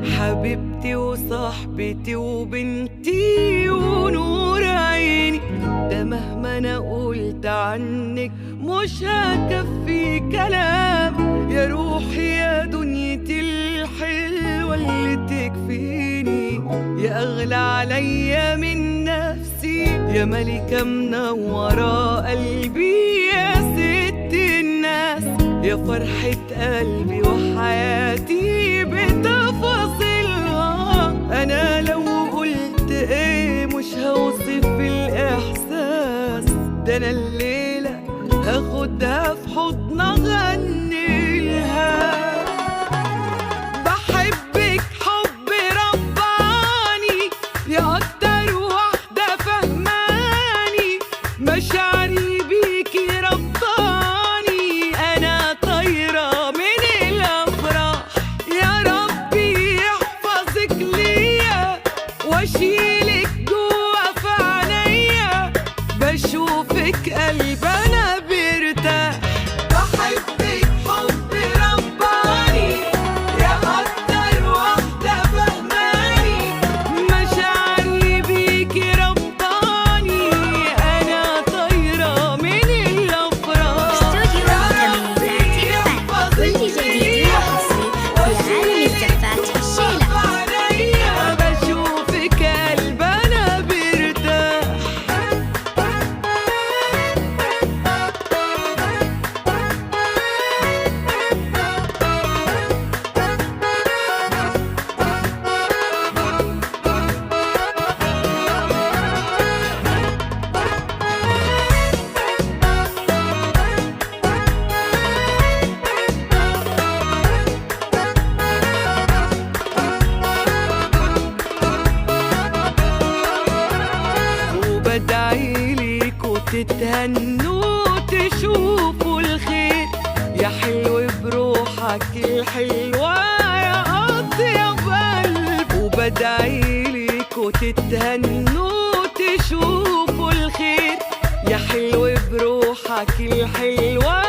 حبيبتي وصاحبتي وبنتي ونور عيني، ده مهما انا قلت عنك مش هكفي كلام. يا روحي يا دنيتي الحلوة اللي تكفيني، يا أغلى عليا من نفسي، يا ملكة منورة قلبي، يا ست الناس، يا فرحة قلبي وحياتي بتفاصيلها. أنا لو قلت إيه مش هوصف الإحساس ده، أنا الليلة هاخدها في حضن أغنيلها. بحبك حب رباني، يا أكتر واحدة فهماني، مشاعري بيكي ربطاني، أنا طايرة من الأفراح. يا ربي يحفظك ليا واشيلك جوا في عينيا، بشوفك قلب أنا بيرتاح. بحبك حب رباني، يا أكتر واحدة فهماني، مشاعري بيكي ربطاني، أنا طايرة من الأفراح. استوديو متميزات الفن، كل جديد وحصري في عالم الزفات الشيلة. بشوفك قلب أنا بيرتاح. وبدعي ليكوا تتهنوا تشوفوا الخير، يا حلو بروحك الحلوة يا أطيب قلب. وبدعي ليكوا تتهنوا تشوفوا الخير، يا حلو بروحك الحلوة